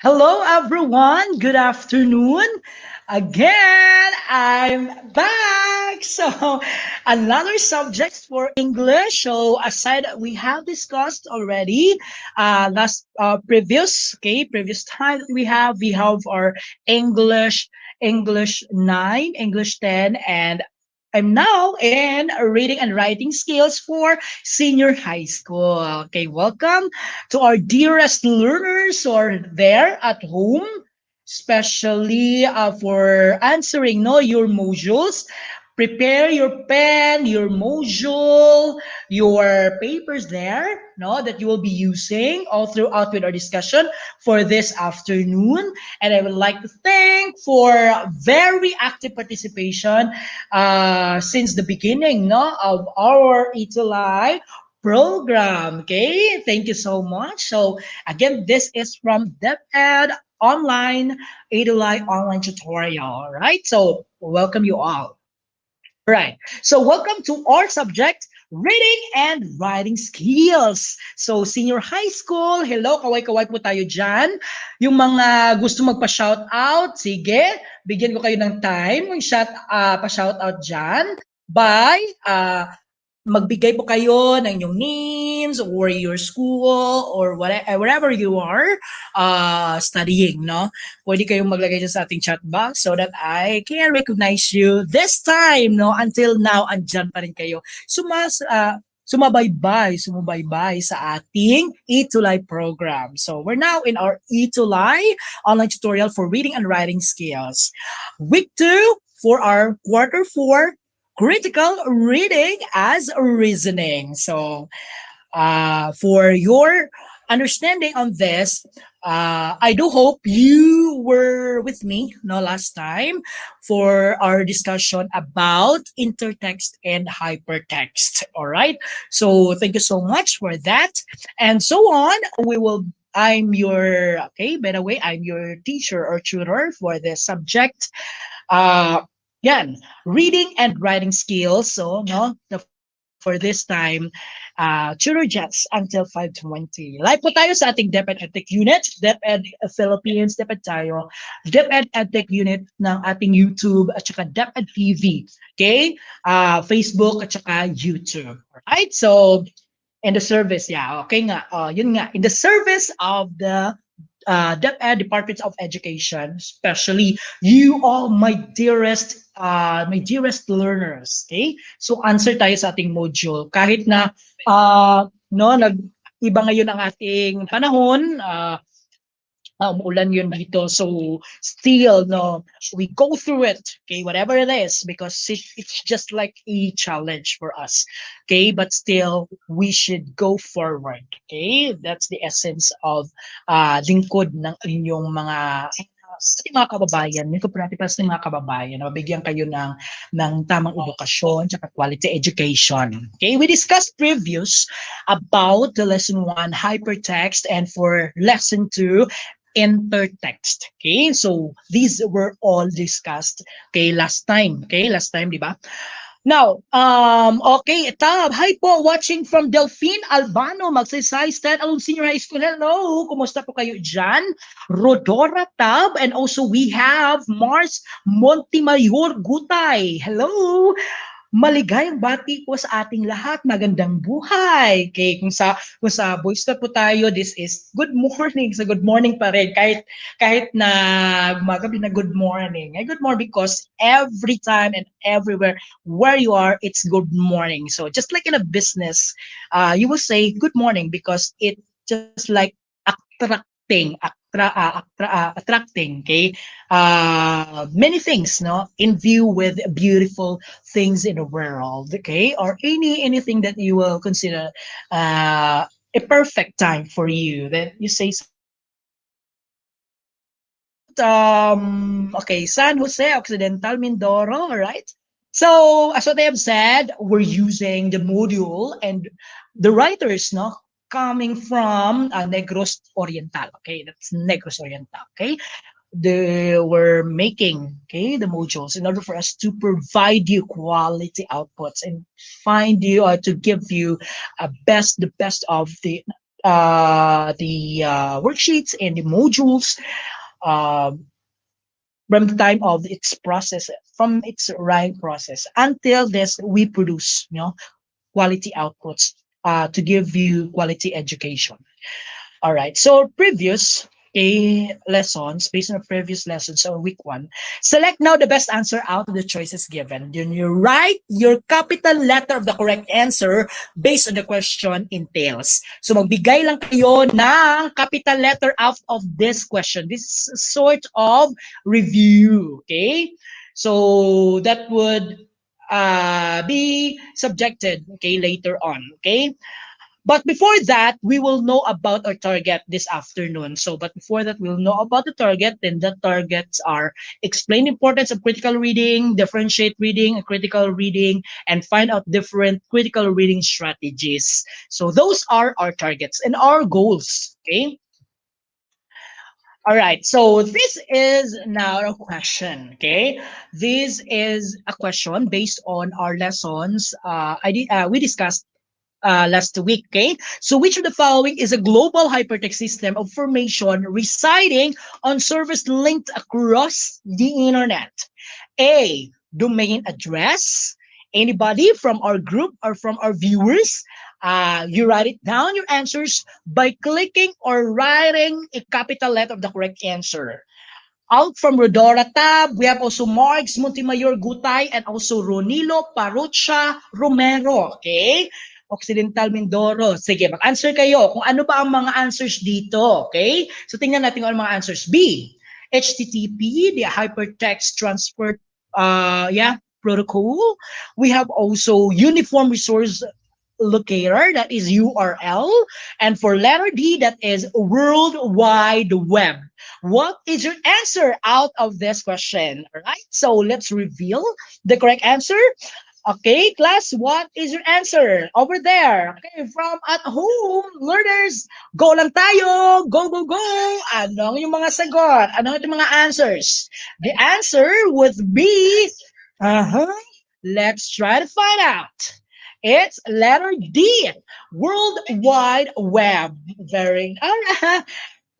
Hello, everyone. Good afternoon. Again, I'm back. So, another subject for English. So, aside we have discussed already, last previous time that we have our English, English 9, English 10, and I'm now in reading and writing skills for senior high school. Okay, welcome to our dearest learners who are there at home, especially for answering your modules. Prepare your pen, your module, your papers there, no, that you will be using all throughout with our discussion for this afternoon. And I would like to thank for very active participation since the beginning, no, of our Itulai program. Okay, thank you so much. So again, this is from DepEd Online, Adulai Online Tutorial. Right. So welcome you all. Right. So welcome to our subject, reading and writing skills. So senior high school, hello, kaway-kaway po tayo dyan. Yung mga gusto magpa-shout out, sige, bigyan ko kayo ng time, pa-shout out dyan. By magbigay po kayo ng inyong names or your school or whatever, wherever you are studying, no? Pwede kayong maglagay dyan sa ating chat box so that I can recognize you this time, no? Until now, andyan pa rin kayo. Sumubaybay sa ating E2Live program. So we're now in our E2Live online tutorial for reading and writing skills. Week 2 for our quarter 4 critical reading as reasoning. So, for your understanding on this, I do hope you were with me no last time for our discussion about intertext and hypertext. All right. So thank you so much for that. And so on. I'm your by the way, I'm your teacher or tutor for this subject. Uh, Yan, reading and writing skills. So, no, for this time, Tutor Jets until 5:20. Live po tayo sa ating DepEd EdTech Unit, DepEd Philippines, DepEd tayo, DepEd EdTech Unit ng ating YouTube at saka DepEd TV. Okay? Facebook at saka YouTube. Alright? So, in the service, yeah, okay nga. Yun nga, in the service of the DepEd Department of Education, especially you all, my dearest learners. Okay? So answer tayo sa ating module. Kahit na no, iba ngayon ang ating panahon, umuulan yun dito. So still, no, we go through it, okay, whatever it is, because it's just like a challenge for us, okay, but still, we should go forward, okay? That's the essence of lingkod ng inyong sa ating mga kababayan, lingkod po natin para sa ating mga kababayan, na mabigyan kayo ng tamang edukasyon, tsaka quality education. Okay, we discussed previous about the lesson 1 hypertext, and for lesson 2 intertext. Okay, so these were all discussed, okay, last time, di ba? Now, okay, Tab, hi po, watching from Delphine Albano, Magsaysay State Alum Senior High School. Hello, kumusta po kayo dyan? Rodora Tab, and also we have Mars Montemayor Gutay. Hello, maligayang bati po sa ating lahat. Magandang buhay. Okay, kung sa voice na po tayo, this is good morning. So good morning pa rin kahit na gumagabi na good morning. Good morning because every time and everywhere where you are, it's good morning. So just like in a business, you will say good morning because it just like attracting, okay, many things, no, in view with beautiful things in the world, okay, or anything that you will consider a perfect time for you, that you say okay, San Jose Occidental Mindoro, all right. So as what I have said, we're using the module and the writers, no, coming from Negros Oriental. Okay, that's Negros Oriental. Okay, they were making, okay, the modules in order for us to provide you quality outputs and find you to give you the best of the worksheets and the modules uh, from the time of its process, from its writing process until this we produce, quality outputs to give you quality education. All right. So previous lessons, based on the previous lessons, so week one, select now the best answer out of the choices given. Then you write your capital letter of the correct answer based on the question entails. So magbigay lang kayo ng capital letter out of this question. This is sort of review. Okay. So that would be subjected, okay, later on. Okay. But before that, we will know about our target this afternoon. So, but before that, we'll know about the target. Then the targets are explain the importance of critical reading, differentiate reading and critical reading, and find out different critical reading strategies. So those are our targets and our goals. Okay. All right. So this is now a question. Okay. This is a question based on our lessons. We discussed last week. Okay, so which of the following is a global hypertext system of information residing on servers linked across the internet? A, domain address. Anybody from our group or from our viewers, you write it down your answers by clicking or writing a capital letter of the correct answer. Out from Rodora tab, we have also Marks Montemayor Gutay and also Ronilo Parucha Romero. Okay? Occidental Mindoro. Sige, mag-answer kayo kung ano ba ang mga answers dito. Okay? So tingnan natin kung ano mga answers. B, HTTP, the Hypertext Transfer protocol. We have also Uniform Resource Locator, that is URL. And for letter D, that is World Wide Web. What is your answer out of this question? All right, so let's reveal the correct answer. Okay, class, what is your answer over there? Okay, from at home, learners, go lang tayo, go, go, go. Ano yung mga sagot? Ano yung mga answers? The answer would be, let's try to find out. It's letter D, World Wide Web. Very, all right.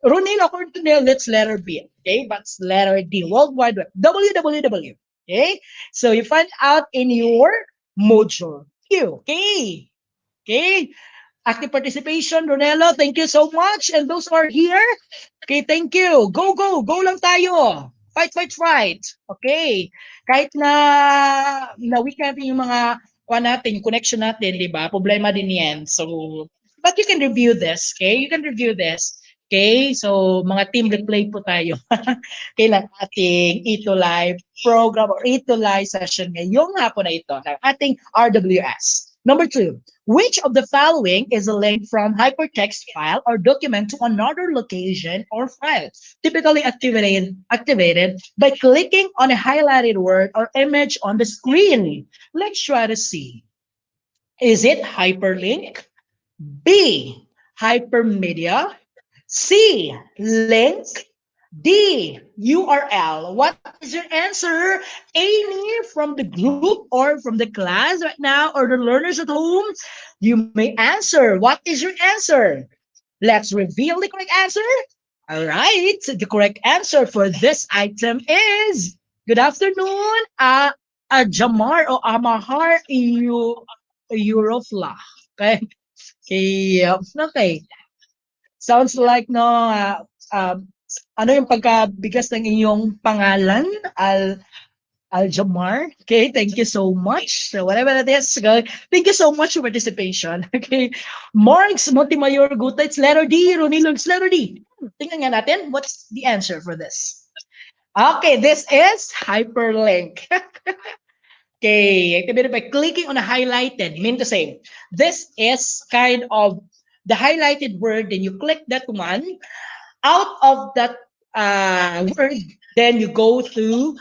Ronil, according to Neil, it's letter B. Okay, but it's letter D, World Wide Web, www. Okay, so you find out in your module Q. Okay, okay. Active participation, Ronelo, thank you so much. And those who are here, okay, thank you. Go, go, go lang tayo. Fight, fight, fight. Okay. Kahit na weak natin yung mga natin, yung connection natin, di ba? Problema din yan. So, but you can review this, okay? You can review this. Okay, so mga team replay po tayo. Kailan ating Ito Live program or Ito Live session ngayong hapon na ito ng ating RWS. Number 2, which of the following is a link from hypertext file or document to another location or file, typically activated by clicking on a highlighted word or image on the screen? Let's try to see. Is it hyperlink? B, hypermedia? C, link. D, URL. What is your answer? Any from the group or from the class right now or the learners at home? You may answer. What is your answer? Let's reveal the correct answer. All right. The correct answer for this item is, good afternoon, Jamar or Amahar Eurofla. Okay. Okay. Sounds like ano yung pagkabigas ng inyong pangalan, Aljamar. Okay, thank you so much. So whatever that is, thank you so much for participation. Okay, Marks Montemayor Guta, it's letter D. Ronilo, it's letter D. Tingnan nga natin, what's the answer for this? Okay, this is hyperlink. Okay, activated by clicking on a highlighted, mean to say, this is kind of the highlighted word, then you click that one. Out of that word, then you go to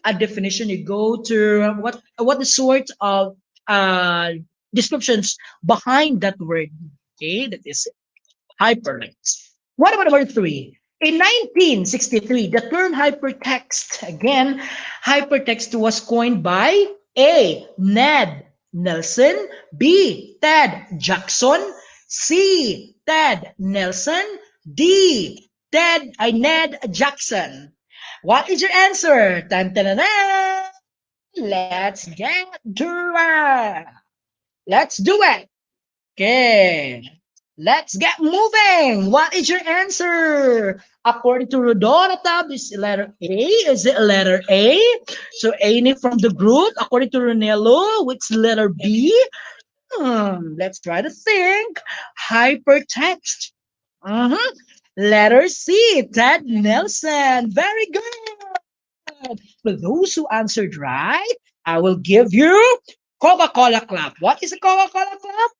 a definition. You go to what the sort of descriptions behind that word. Okay, that is hyperlinks. What about number 3? In 1963, the term hypertext, again, hypertext was coined by A, Ned Nelson, B, Ted Jackson, C, Ted Nelson. D. Ned Jackson. What is your answer? Tan -tan -tan. Let's get to it. Let's do it. Okay. Let's get moving. What is your answer? According to Rodorata, this letter A. Is it letter A? So any from the group. According to Ronello, which letter B? Let's try to think. Hypertext. Mhm. Letter C. Ted Nelson. Very good. For those who answered right, I will give you Coca-Cola Club. What is a Coca-Cola Club?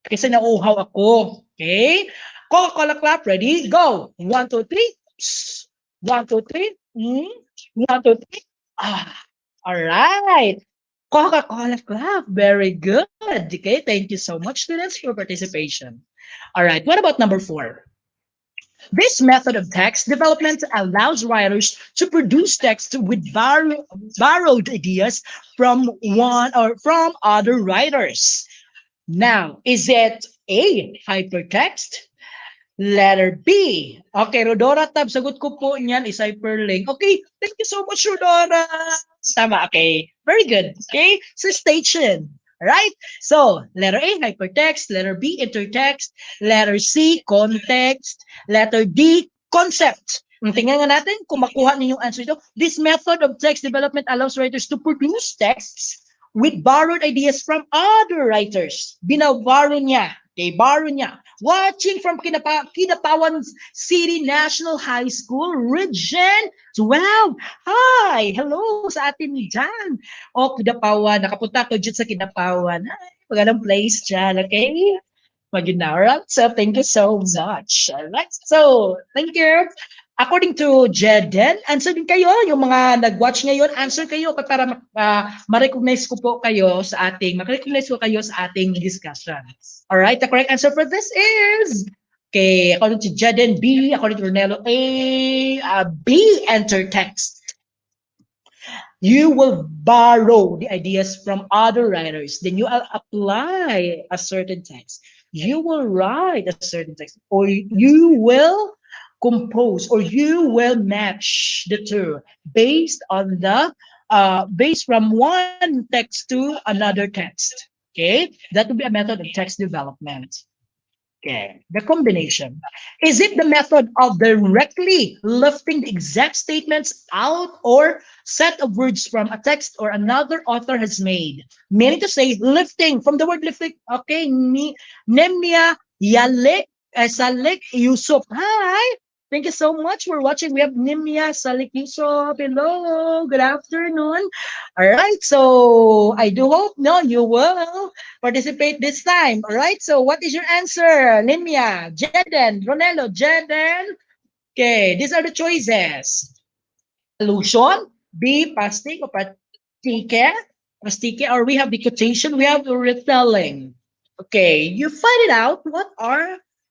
Kasi nauuhaw ako. Okay? Coca-Cola Club. Ready? Go. 1, 2, 3. 1, 2, 3. 1, 2, 3. All right. Coca-Cola Club. Very good. Okay. Thank you so much, students, for your participation. All right. What about number 4? This method of text development allows writers to produce text with borrowed ideas from one or from other writers. Now, is it A, hypertext? Letter B. Okay, Rodora Tab, sagot ko po niyan is hyperlink. Okay, thank you so much, Rodora. Tama, okay. Very good. Okay, so station. Right? So, letter A, hypertext. Letter B, intertext. Letter C, context. Letter D, concept. Tingnan nga natin kung makuha ninyo yung answer ito. This method of text development allows writers to produce texts with borrowed ideas from other writers. Binaborrow niya. Okay, borrow niya. Watching from Kinapawan City National High School, Region 12. Hi! Hello sa atin dyan. O, Kinapawan. Nakapunta ko dyan sa Kinapawan. Ay, magandang place dyan, okay? Mag-inaural. So, thank you so much. Alright, so, thank you. According to Jeden, answer din kayo. Yung mga nag-watch ngayon, answer kayo para ma-recognize ko po kayo sa ating, ma-recognize ko kayo sa ating discussion. Alright, the correct answer for this is, okay, according to Jeden, B. According to Ronello, A. B, enter text. You will borrow the ideas from other writers. Then you apply a certain text. You will write a certain text, or you will compose, or you will match the two based on the based from one text to another text. Okay, that will be a method of text development. Okay, the combination. Is it the method of directly lifting the exact statements out or set of words from a text or another author has made? Meaning to say, lifting, from the word lifting, okay, Nemia Yalik, Salik Yusuf. Hi! Thank you so much for watching. We have Nimya Salik Yusuf. Hello, good afternoon. All right, so I do hope you will participate this time. All right, so what is your answer? Nimya, Jeden, Ronello, Jeden. Okay, these are the choices. Allusion, B, pastic or pastike, or we have the quotation, we have the retelling. Okay, you find it out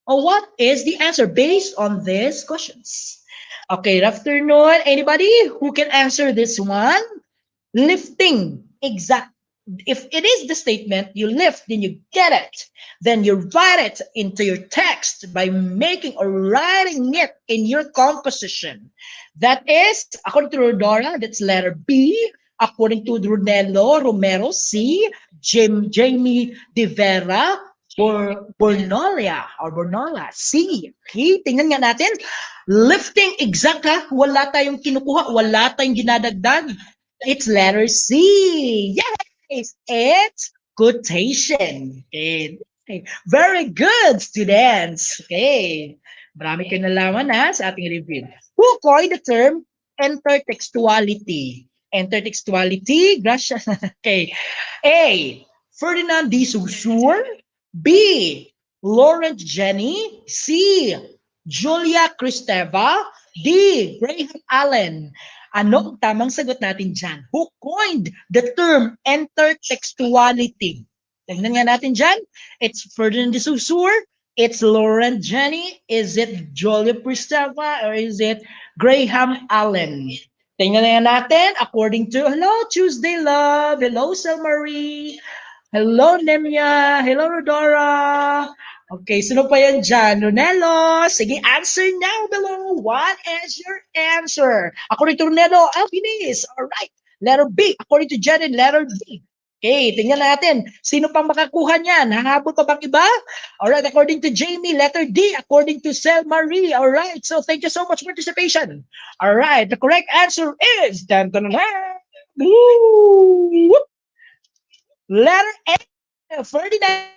what is the answer based on these questions. Okay, good afternoon. Anybody who can answer this one? Lifting, exact. If it is the statement, you lift, then you get it. Then you write it into your text by making or writing it in your composition. That is, according to Rodora, that's letter B. According to Brunello Romero, C. Jamie De Vera, Bornola, C. Okay, tingnan nga natin. Lifting, exact ha. Wala tayong kinukuha, wala tayong ginadagdag. It's letter C. Yes, it's quotation. Okay. Very good, students. Okay. Marami kayo nalaman sa ating review. Who coined the term intertextuality? Intertextuality, gracias. Okay. A. Ferdinand de Saussure. B. Laurent Jenny. C. Julia Kristeva. D. Graham Allen. Ano ang tamang sagot natin dyan? Who coined the term intertextuality? Tignan nga natin dyan. It's Ferdinand de Saussure. It's Laurent Jenny. Is it Julia Kristeva or is it Graham Allen? Tingnan nga natin according to, hello Tuesday Love, hello Sel Marie, hello Nemia, hello Rodora. Okay, sino pa yan dyan? Ronelo, sige, answer now below. What is your answer? According to Ronelo, bilis. All right. Letter B. According to Jaden, letter D. Okay, tingnan natin. Sino pang makakuha niyan? Hahabol pa bang iba? All right, according to Jamie, letter D. According to Sel Marie. All right, so thank you so much for participation. All right, the correct answer is dun, dun, dun, dun. Woo! Letter A. Ferdinand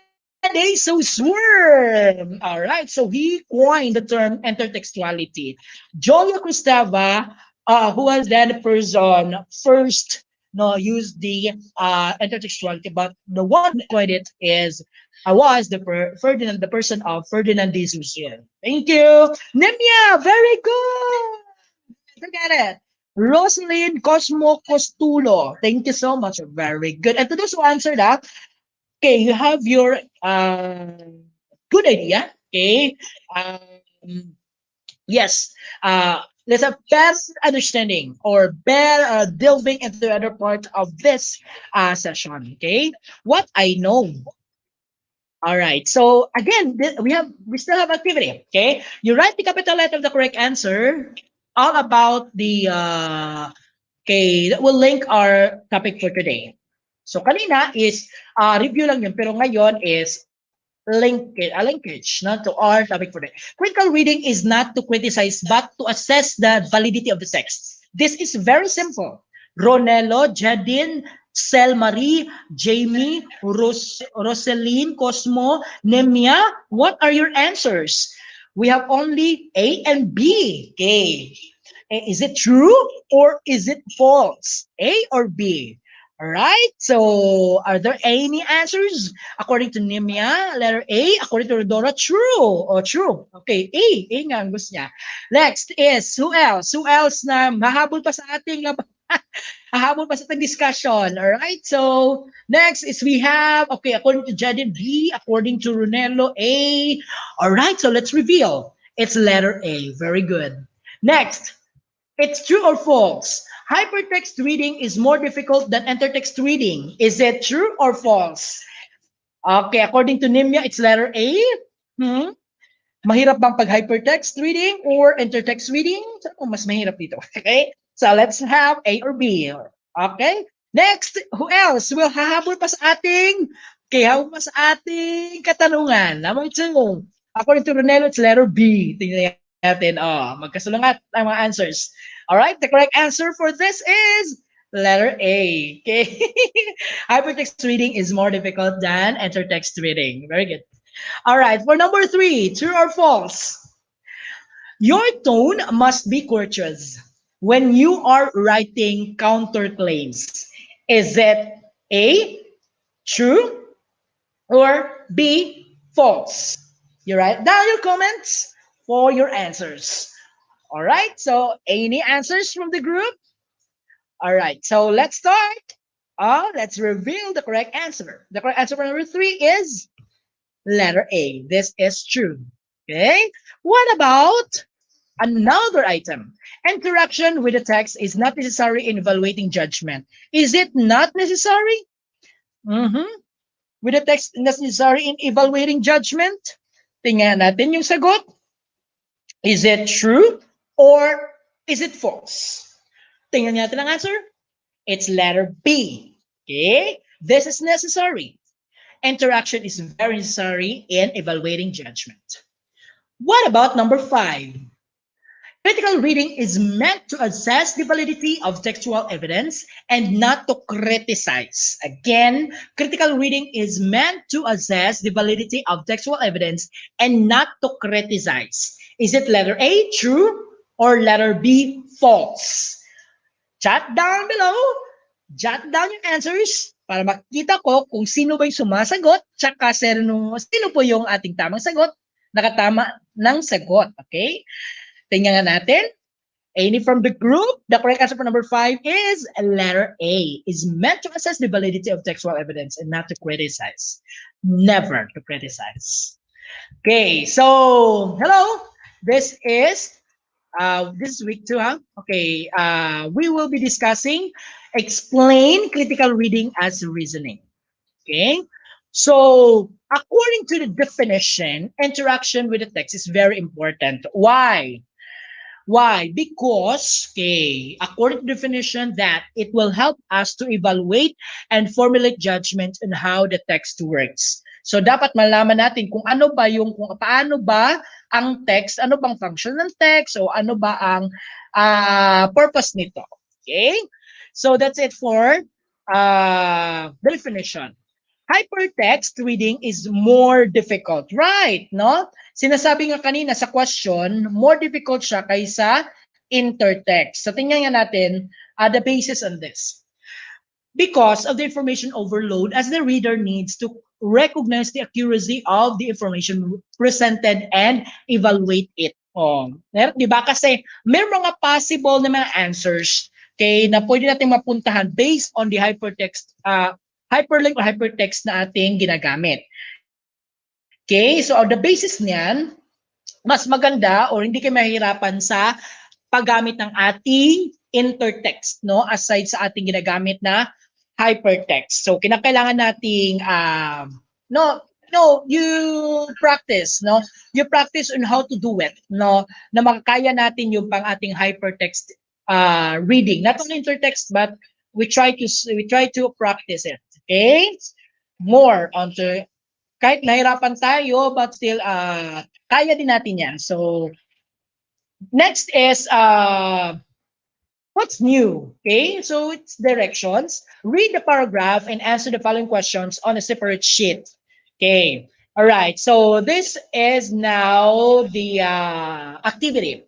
De Saussure. All right, so he coined the term intertextuality. Jolia Kristeva, who was then the person first no used the intertextuality, but the one who coined it is was Ferdinand, the person of Ferdinand de Saussure. Thank you, Nemia. Very good. Look at it. Rosalind Cosmo Costulo. Thank you so much. Very good. And to those who answered that, okay, you have your good idea. Okay. Yes. There's a better understanding or better delving into the other part of this session. Okay. What I know. All right. So again, we still have activity. Okay. You write the capital letter of the correct answer. All about the okay, that will link our topic for today. So kanina is review lang yun, pero ngayon is linkage no, to our topic for today. Critical reading is not to criticize but to assess the validity of the text. This is very simple. Ronelo, Jadine, Sel Marie, Jamie, Roseline, Cosmo, Nemia, what are your answers? We have only A and B. Okay. Is it true or is it false? A or B? All right. So, are there any answers? According to Nimia, letter A. According to Rodora, true. Oh, true. Okay, A. A nga ang gusto niya. Next is, who else? Who else na mahabol pa sa ating hahabol pa sa ating discussion. All right. So, next is we have, okay, according to Jadin, B. According to Runello, A. All right. So, let's reveal. It's letter A. Very good. Next, it's true or false? Hypertext reading is more difficult than intertext reading. Is it true or false? Okay, according to Nimya, it's letter A. Mahirap bang pag hypertext reading or intertext reading? Oh, mas mahirap dito. Okay, so let's have A or B. Okay, next, who else will hahabol pa sa ating habol pa sa ating katanungan? Number 2. According to Ronelo, it's letter B. Tingnan natin. Magkasulungat ang mga answers. All right, the correct answer for this is letter A. Okay. Hypertext reading is more difficult than intertext reading. Very good. All right, for number 3, true or false? Your tone must be courteous when you are writing counterclaims. Is it A, true, or B, false? You write down your comments for your answers. All right, so any answers from the group? All right, so let's start. Let's reveal the correct answer. The correct answer for number 3 is letter A. This is true. Okay, what about another item? Interaction with the text is not necessary in evaluating judgment. Is it not necessary? With the text necessary in evaluating judgment? Tingnan natin yung sagot. Is it true or is it false? Tingnan natin ang answer. It's letter B. Okay? This is necessary. Interaction is very necessary in evaluating judgment. What about number 5? Critical reading is meant to assess the validity of textual evidence and not to criticize. Again, critical reading is meant to assess the validity of textual evidence and not to criticize. Is it letter A, true, or letter B, false? Chat down below. Jot down yung answers para makita ko kung sino ba yung sumasagot tsaka sino po yung ating tamang sagot, nakatama ng sagot. Okay? Tingnan natin. Any from the group? The correct answer for number 5 is letter A. Is meant to assess the validity of textual evidence and not to criticize. Never to criticize. Okay, so hello. This is week 2, huh? Okay, we will be discussing explain critical reading as reasoning. Okay, so According to the definition, interaction with the text is very important. Why? Why? Because, okay, according to definition, that it will help us to evaluate and formulate judgments on how the text works. So dapat malaman natin kung ano ba yung kung paano ba ang text, ano bang function ng text o ano ba ang purpose nito. Okay? So that's it for the definition. Hypertext reading is more difficult, right? No? Sinasabi nga kanina sa question, more difficult siya kaysa intertext. So tingnan nga natin the basis on this. Because of the information overload, as the reader needs to recognize the accuracy of the information presented and evaluate it. Oh, di ba? Kasi may mga possible na mga answers okay, na pwede natin mapuntahan based on the hypertext hyperlink or hypertext na ating ginagamit. Okay, so on the basis niyan, mas maganda or hindi kayo mahirapan sa paggamit ng ating intertext, no? Aside sa ating ginagamit na hypertext. So, kinakailangan nating, you practice, no? You practice on how to do it, no? Na makakaya natin yung pang ating hypertext reading. Not only intertext, but we try to practice it. Okay? More onto kahit nahirapan tayo, but still, kaya din natin yan. So, next is, what's new? Okay, so it's directions. Read the paragraph and answer the following questions on a separate sheet. Okay, all right. So this is now the activity.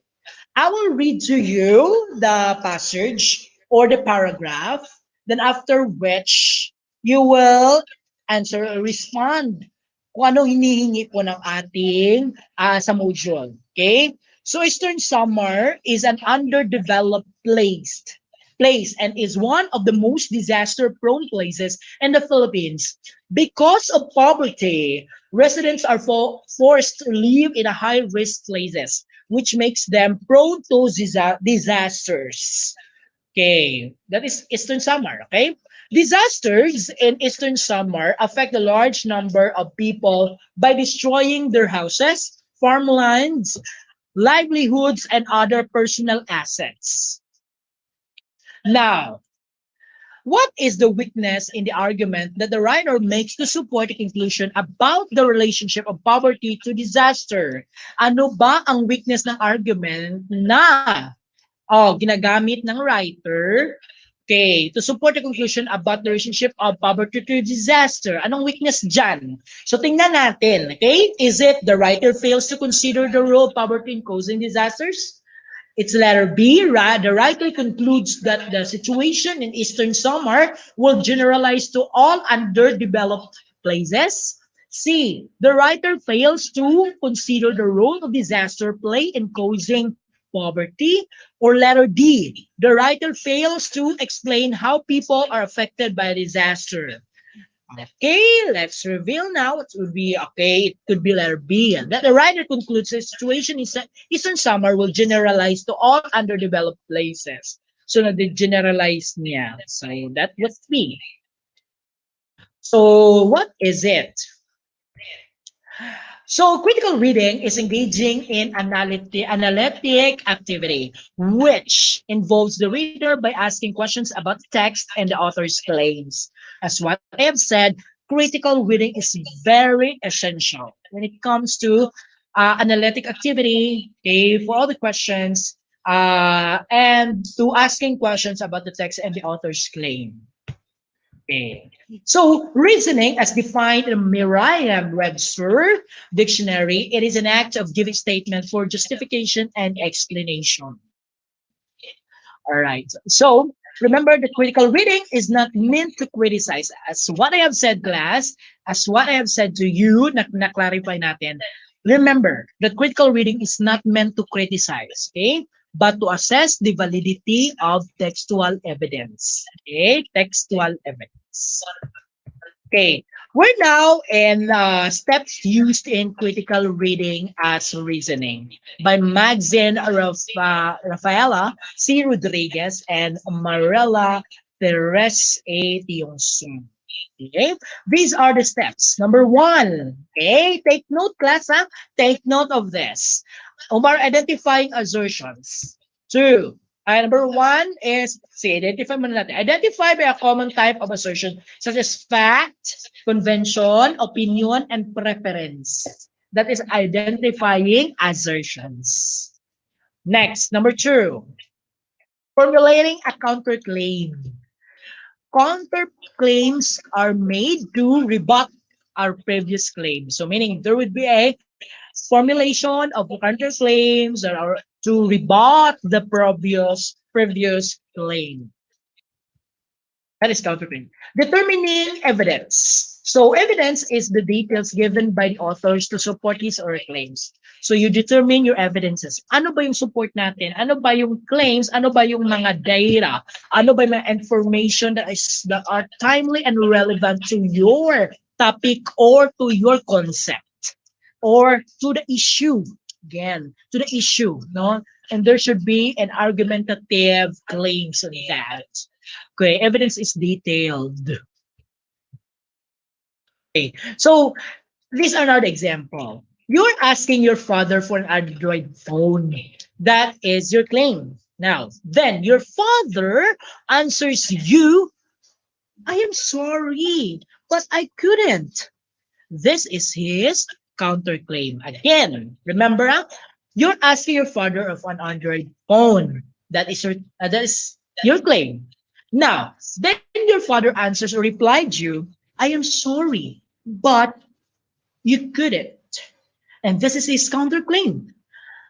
I will read to you the passage or the paragraph, then after which you will answer or respond kung anong hinihingi po ng ating sa module. Okay? So Eastern Samar is an underdeveloped place and is one of the most disaster-prone places in the Philippines. Because of poverty, residents are forced to live in a high-risk places, which makes them prone to disasters. Okay, that is Eastern Samar, okay? Disasters in Eastern Samar affect a large number of people by destroying their houses, farmlands, livelihoods, and other personal assets. Now, what is the weakness in the argument that the writer makes to support the conclusion about the relationship of poverty to disaster? Ano ba ang weakness ng argument na ginagamit ng writer okay, to support the conclusion about the relationship of poverty to disaster? Anong weakness dyan? So tingnan natin, okay? Is it the writer fails to consider the role of poverty in causing disasters? It's letter B. The writer concludes that the situation in Eastern Samar will generalize to all underdeveloped places. C. The writer fails to consider the role of disaster play in causing poverty. Or letter D. The writer fails to explain how people are affected by a disaster. Okay, let's reveal now. It would be okay. It could be letter B. And that the writer concludes the situation in Eastern Samar will generalize to all underdeveloped places. So nag-generalize niya. So that was B. So what is it? So critical reading is engaging in analytic activity, which involves the reader by asking questions about the text and the author's claims. As what I have said, critical reading is very essential when it comes to analytic activity, okay, for all the questions, and to asking questions about the text and the author's claim. Okay. So, reasoning, as defined in Merriam-Webster dictionary, it is an act of giving statement for justification and explanation. All right. So, remember, the critical reading is not meant to criticize. As what I have said, class, as what I have said to you, na-clarify natin. Remember, that critical reading is not meant to criticize, okay? But to assess the validity of textual evidence. Okay, textual evidence. Okay, we're now in steps used in critical reading as reasoning by Maxine Rafaela C. Rodriguez and Marella Perez A. Tionson. Okay, these are the steps. Number one, okay, take note, class, huh? Take note of this. Omar, identifying assertions. Two, number one is, see, identify muna natin. Identify by a common type of assertion such as fact, convention, opinion, and preference. That is identifying assertions. Next, number two, formulating a counterclaim. Counterclaims are made to rebut our previous claim. So meaning there would be a formulation of counterclaims that are to rebut the previous claim. That is counterclaim. Determining evidence. So evidence is the details given by the authors to support his or her claims. So you determine your evidences. Ano ba yung support natin? Ano ba yung claims? Ano ba yung mga data? Ano ba yung mga information that are timely and relevant to your topic or to your concept or to the issue? Again, to the issue, no? And there should be an argumentative claims on that. Okay, evidence is detailed. Okay, so these are not example. You're asking your father for an Android phone. That is your claim. Now, then your father answers you, I am sorry, but I couldn't. This is his counterclaim. Again, remember, you're asking your father of an Android phone. That is your claim. Now, then your father answers or replied you, I am sorry, but you couldn't. And this is his counterclaim.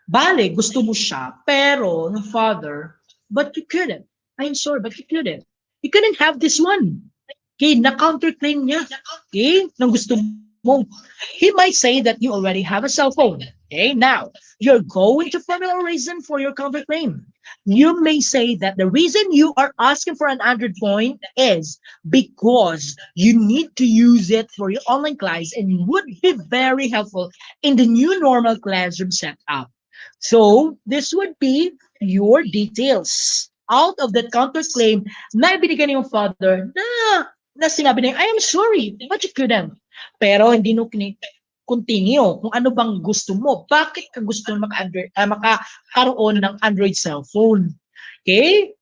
Bale, gusto mo siya, pero ng father, but you couldn't. I'm sorry, but you couldn't. You couldn't have this one. Okay, na-counterclaim niya. Okay, nang gusto mo. He might say that you already have a cell phone. Okay, now, you're going to formulate a reason for your counterclaim. You may say that the reason you are asking for an Android phone is because you need to use it for your online class and would be very helpful in the new normal classroom setup. So, this would be your details. Out of that counterclaim, na ibinigay ng father na sinabi niya, I am sorry, but you couldn't. Pero hindi no continue kung ano bang gusto mo. Bakit ka gusto makakaroon ng Android cellphone? Okay?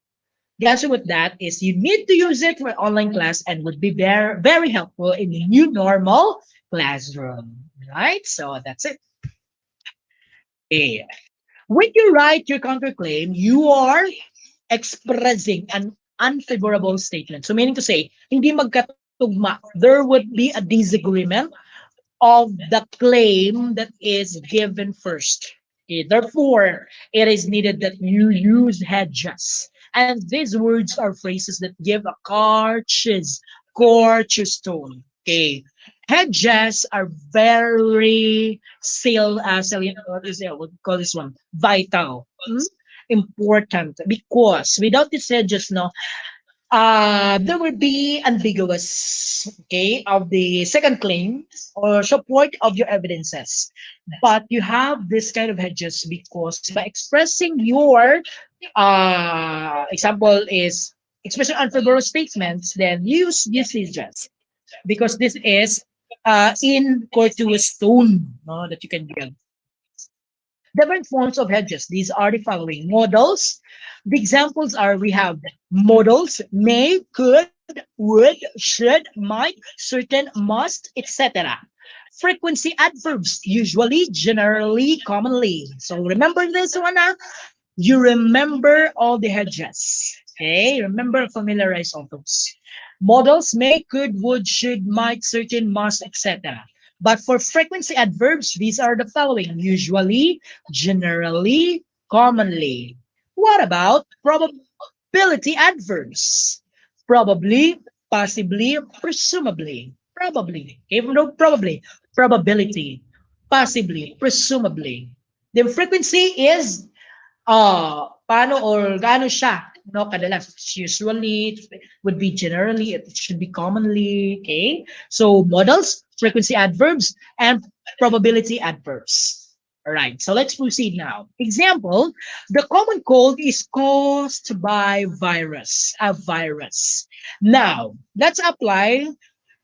The answer with that is you need to use it for online class and would be very, very helpful in the new normal classroom. Right? So that's it. Okay. When you write your counterclaim, you are expressing an unfavorable statement. So meaning to say, hindi magkatugma. There would be a disagreement of the claim that is given first. Okay, therefore, it is needed that you use hedges. And these words are phrases that give a courteous tone. Okay. Hedges are very salient, what we call this one, vital, important, because without these hedges, no, there will be ambiguous, okay, of the second claim or support of your evidences. But you have this kind of hedges because by expressing your example is expressing unfavorable statements, then use these hedges because this is in courteous tone, no, that you can give. Different forms of hedges. These are the following modals. The examples are we have modals may, could, would, should, might, certain, must, etc. Frequency adverbs, usually, generally, commonly. So remember this one, you remember all the hedges. Okay, remember, familiarize all those. Modals may, could, would, should, might, certain, must, etc. But for frequency adverbs, these are the following: usually, generally, commonly. What about probability adverbs? Probably, possibly, presumably. Probably. Even though probably, probability, possibly, presumably. The frequency is paano or gaano siya, no, kadalas. Usually, it would be generally, it should be commonly, okay? So modals, frequency adverbs, and probability adverbs. All right, so let's proceed now. Example, the common cold is caused by a virus. Now, let's apply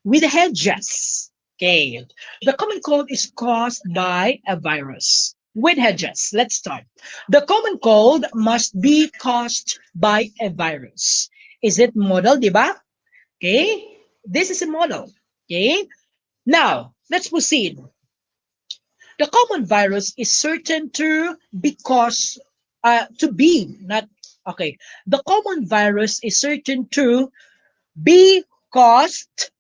with hedges. Okay. The common cold is caused by a virus. With hedges, let's start. The common cold must be caused by a virus. Is it model, di ba? Okay. This is a model. Okay. Now, let's proceed. The common virus is certain to because to be not okay. The common virus is certain to be caused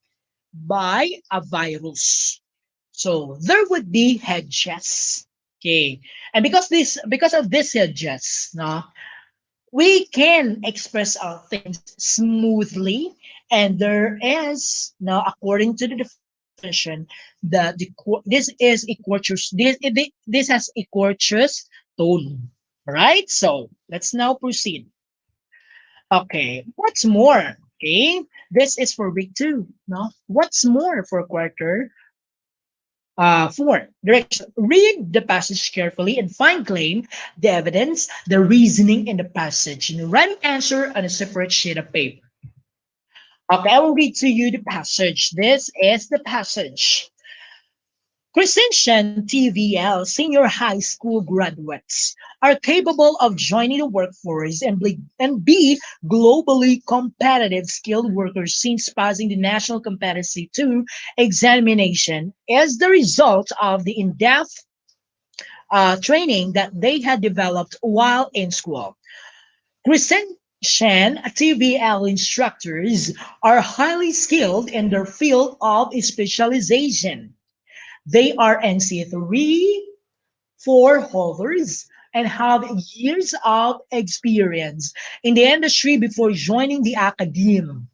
by a virus. So there would be hedges. Okay. And because of this hedges, no, we can express our things smoothly. And there is now, according to the definition, this is a courteous this has a courteous tone. Right? So let's now proceed. Okay, what's more? Okay, this is for week two. No, what's more for quarter four? Direction. Read the passage carefully and find claim, the evidence, the reasoning in the passage. And write an answer on a separate sheet of paper. Okay, I will read to you the passage. This is the passage. Crescentian TVL senior high school graduates are capable of joining the workforce and be globally competitive skilled workers since passing the National Competency 2 examination as the result of the in-depth training that they had developed while in school. Crescentian TVL instructors are highly skilled in their field of specialization. They are NC3 4 holders and have years of experience in the industry before joining the academy.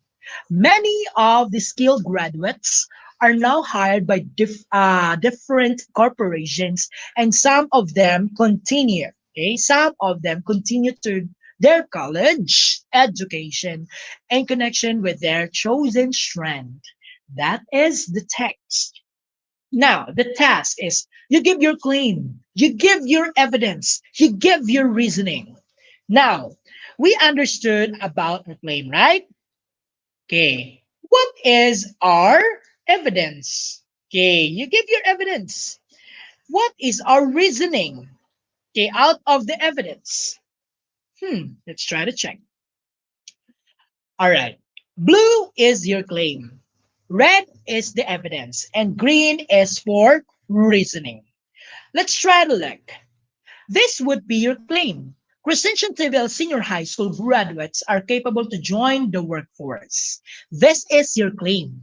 Many of the skilled graduates are now hired by different corporations, and some of them continue. Okay, some of them continue to their college education in connection with their chosen strand. That is the text. Now, the task is you give your claim, you give your evidence, you give your reasoning. Now, we understood about the claim, right? Okay. What is our evidence? Okay, you give your evidence. What is our reasoning? Okay, out of the evidence. Let's try to check. All right. Blue is your claim. Red is the evidence. And green is for reasoning. Let's try to look. This would be your claim. Crescentian TVL senior high school graduates are capable to join the workforce. This is your claim.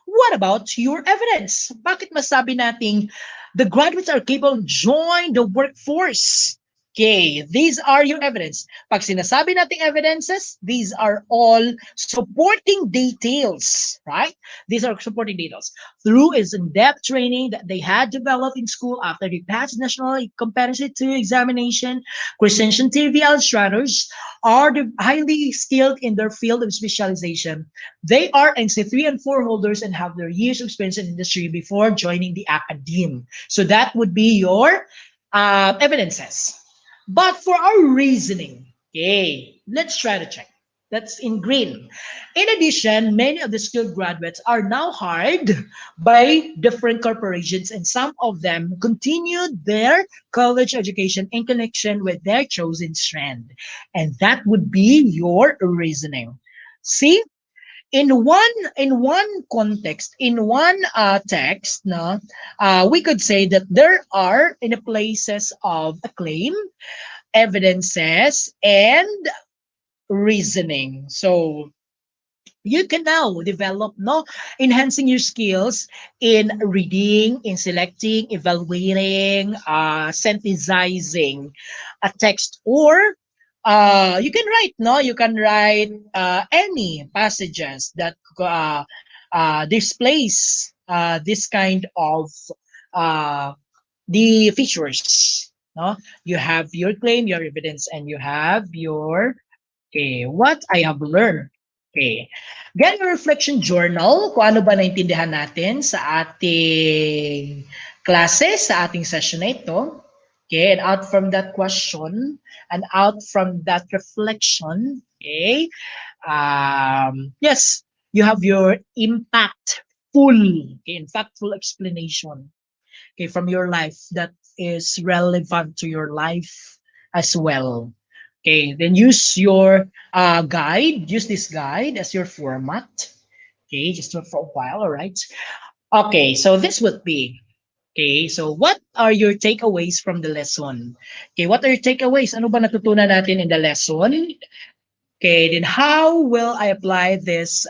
What about your evidence? Bakit masabi nating the graduates are capable to join the workforce? Okay, these are your evidence. Pag sinasabi nating evidences, these are all supporting details, right? These are supporting details. Through is in-depth training that they had developed in school after they passed National Competency 2 examination, Crescentian TVL instructors are highly skilled in their field of specialization. They are NC3 and 4 holders and have their years of experience in industry before joining the academe. So that would be your evidences. But for our reasoning, okay, let's try to check. That's in green. In addition, many of the skilled graduates are now hired by different corporations, and some of them continued their college education in connection with their chosen strand. And that would be your reasoning. See, in one context, in one text, no, we could say that there are in the places of a claim, evidences, and reasoning. So you can now develop no enhancing your skills in reading, in selecting, evaluating, synthesizing a text, or you can write any passages that displays this kind of uh, the features. No, you have your claim, your evidence, and you have your okay, what I have learned. Okay. Get a reflection journal kung ano ba naintindihan natin sa ating klase, sa ating session na ito. Okay, and out from that question, and out from that reflection, okay, yes, you have your impact okay, impactful explanation, okay, from your life that is relevant to your life as well. Okay, then use your guide, use this guide as your format. Okay, just for a while, all right? Okay, so this would be, okay, so what are your takeaways from the lesson? Okay, what are your takeaways? Ano ba natutunan natin in the lesson? Okay, then how will I apply this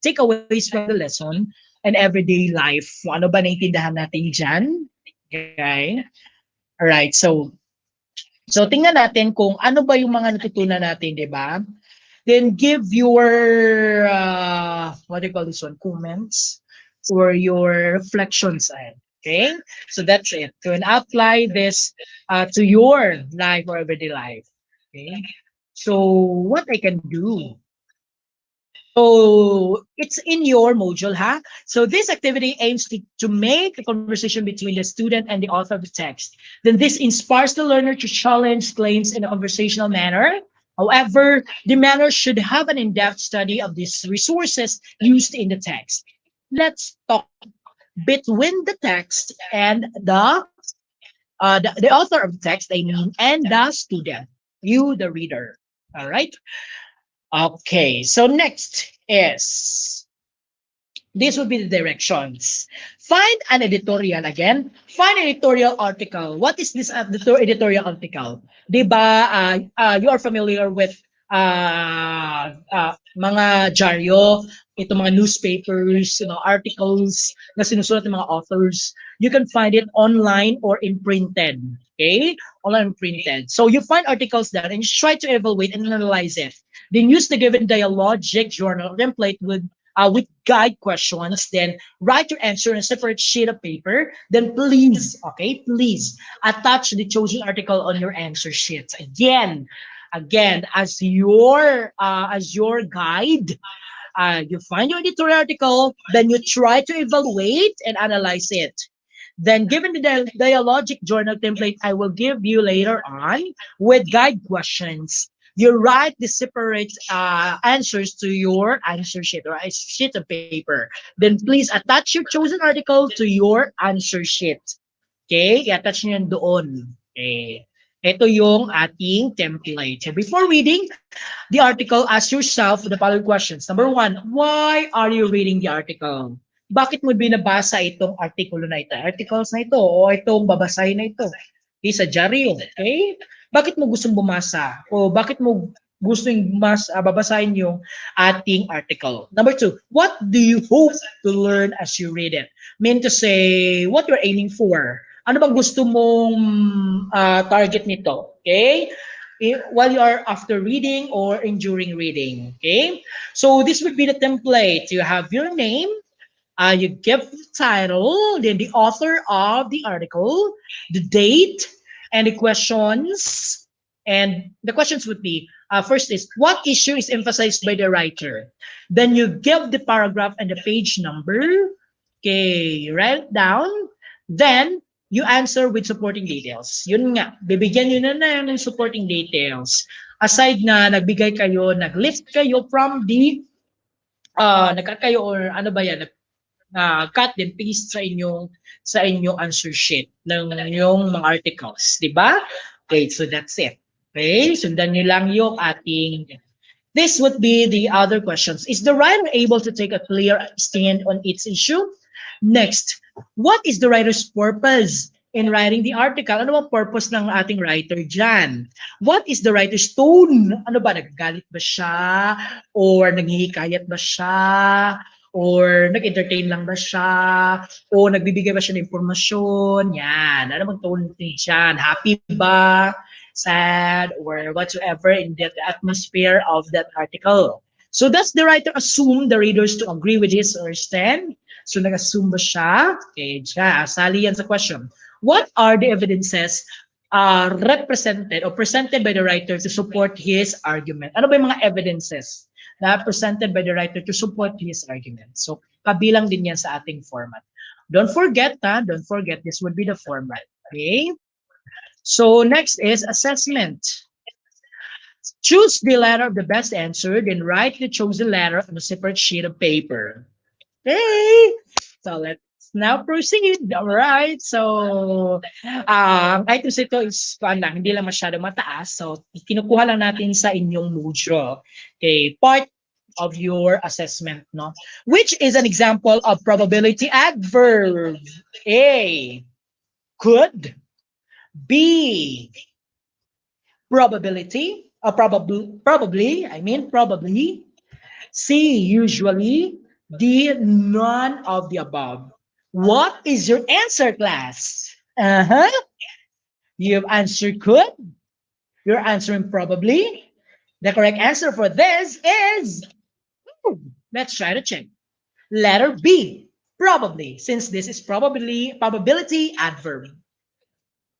takeaways from the lesson in everyday life? Ano ba naintindihan natin dyan? Okay. Alright, so tingnan natin kung ano ba yung mga natutunan natin, di ba? Then give your, what do you call this one, comments or your reflections ahead. Okay, so that's it. To apply this to your life or everyday life. Okay, so what I can do. So it's in your module, huh? So this activity aims to make a conversation between the student and the author of the text. Then this inspires the learner to challenge claims in a conversational manner. However, the manner should have an in-depth study of these resources used in the text. Let's talk between the text and the author of the text, I mean, and the student, you, the reader. All right. Okay, so next is this would be the directions. Find an editorial again. Find an editorial article. What is this editorial article? Diba, you are familiar with mga dyaryo, ito mga newspapers, articles na sinusulat ng mga authors. You can find it online or in printed. Okay? Online and printed. So you find articles there and you try to evaluate and analyze it. Then use the given dialogic journal template with guide questions, then write your answer on a separate sheet of paper. Then please, okay, please attach the chosen article on your answer sheet. Again, as your guide, you find your editorial article, then you try to evaluate and analyze it. Then, given the dialogic journal template I will give you later on with guide questions, you write the separate answers to your answer sheet or a sheet of paper. Then please attach your chosen article to your answer sheet. Okay? I-attach nyo yan doon. Okay. Ito yung ating template. So before reading the article, ask yourself the following questions. Number one, why are you reading the article? Bakit mo binabasa itong artikulo na ito? Articles na ito o itong babasahin na ito? Okay, sa dyaryo. Okay? Bakit mo gustong bumasa? O bakit mo gustong babasahin yung ating article? Number two, what do you hope to learn as you read it? Mean to say, what you're aiming for? Ano bang gusto mong target nito? Okay? While you are after reading or during reading. Okay? So this would be the template. You have your name, you give the title, then the author of the article, the date, and the questions. And the questions would be, first is, what issue is emphasized by the writer? Then you give the paragraph and the page number. Okay, write it down. Then, you answer with supporting details. Yun nga, bibigyan nyo na ng supporting details. Aside na nagbigay kayo, nag-list kayo from the, nagkat kayo or ano ba yan, cut and paste sa inyong answer sheet ng yung mga articles, di ba? Okay, so that's it. Okay, sundan nyo lang yung ating. This would be the other questions. Is the writer able to take a clear stand on its issue? Next, what is the writer's purpose in writing the article? Ano ang purpose ng ating writer dyan? What is the writer's tone? Ano ba, nagagalit ba siya? Or naghihikayat ba siya? Or nag-entertain lang ba siya? O nagbibigay ba siya ng impormasyon? Yan. Ano bang tone dyan? Happy ba? Sad? Or whatsoever in that atmosphere of that article. So does the writer assume the readers to agree with his or stand? So nag-assume ba siya? Okay, dyan. Sali yan sa question. What are the evidences represented or presented by the writer to support his argument? Ano ba yung mga evidences na presented by the writer to support his argument? So kabilang din yan sa ating format. Don't forget, this would be the format. Okay? So next is assessment. Choose the letter of the best answer, then write the chosen letter on a separate sheet of paper. Okay. So let's now proceed. All right. So, items ito is, lang, hindi lang masyado mataas. So, kinukuha lang natin sa inyong module. Okay. Part of your assessment, no? Which is an example of probability adverb. A, could. B, probability. Probably. C, usually. D, none of the above. What is your answer, class? Uh-huh. You've answered could. You're answering probably. The correct answer for this is, let's try to check. Letter B, probably, since this is probability adverb.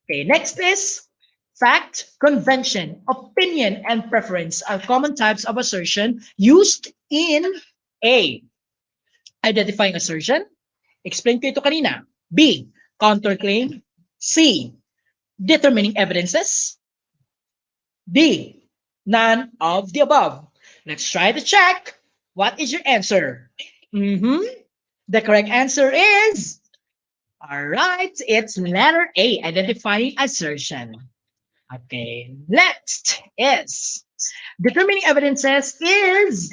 Okay, next is fact, convention, opinion, and preference are common types of assertion used in A, identifying assertion. Explain ko ito kanina. B, counterclaim. C, determining evidences. D, none of the above. Let's try to check. What is your answer? The correct answer is, all right, it's letter A, identifying assertion. Okay, next is determining evidences is,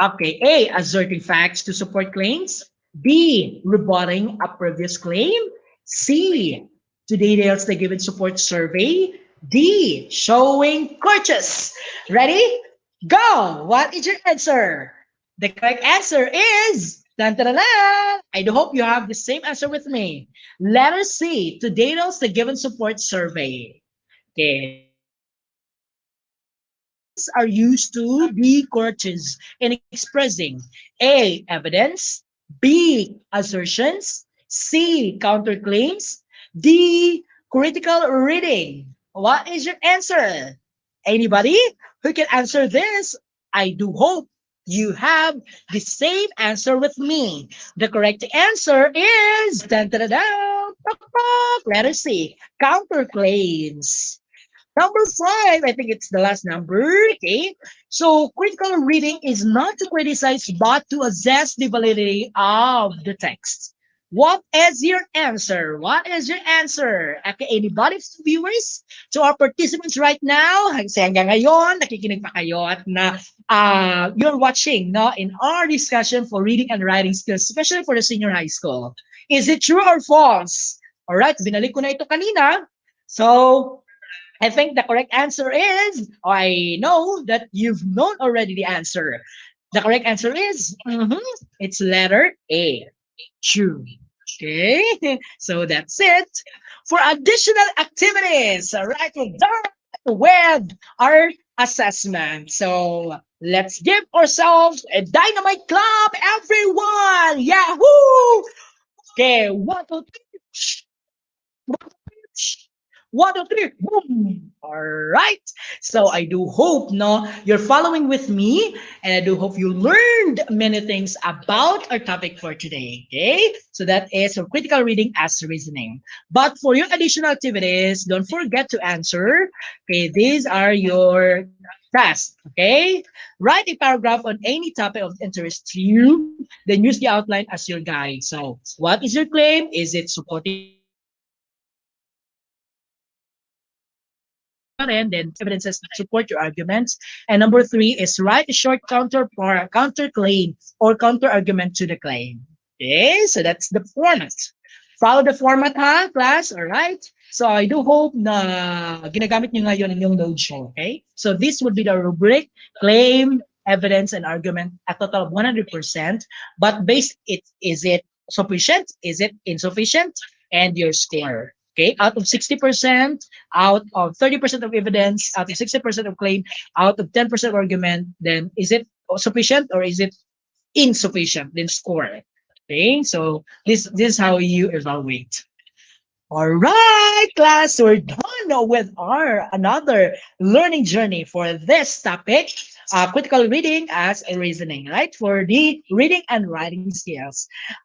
okay, A, asserting facts to support claims. B, rebutting a previous claim. C, to details the given support survey. D, showing courteous. Ready? Go! What is your answer? The correct answer is, dun, dun, dun, dun. I do hope you have the same answer with me. Letter C, to details the given support survey. Okay, are used to be courteous in expressing A, evidence, B, assertions, C, counterclaims, D, critical reading. What is your answer? Anybody who can answer this? I do hope you have the same answer with me. The correct answer is, dun, dun, dun, dun, tok, tok, letter C, counterclaims. Number five, I think it's the last number. Okay. So critical reading is not to criticize, but to assess the validity of the text. What is your answer? What is your answer? Okay, anybody viewers? To our participants right now, kasi hanggang ngayon, nakikinig pa kayo at na you're watching no, in our discussion for reading and writing skills, especially for the senior high school. Is it true or false? All right, binalik ko na ito kanina. So, I think the correct answer is, I know that you've known already the answer. The correct answer is, it's letter A, true. Okay, so that's it. For additional activities, all right, we're done with our assessment. So let's give ourselves a dynamite clap, everyone. Yahoo! Okay, one, two, three. 1, 2, 3, boom! All right. So I do hope no you're following with me, and I do hope you learned many things about our topic for today. Okay, so that is for critical reading as reasoning. But for your additional activities, don't forget to answer. Okay, these are your tasks. Okay, write a paragraph on any topic of interest to you. Then use the outline as your guide. So, what is your claim? Is it supporting and then evidences that support your arguments. And number three is write a short counter claim or counter argument to the claim. Okay, so that's the format. Follow the format ha, class, all right? So I do hope na ginagamit nyo ngayon in yung node show, okay? So this would be the rubric, claim, evidence, and argument, a total of 100%. But based it, is it sufficient? Is it insufficient? And your score. Okay, out of 60%, out of 30% of evidence, out of 60% of claim, out of 10% argument, then is it sufficient or is it insufficient? Then score. Okay, so this is how you evaluate. All right, class, we're done with our another learning journey for this topic, critical reading as a reasoning, right? For the reading and writing skills.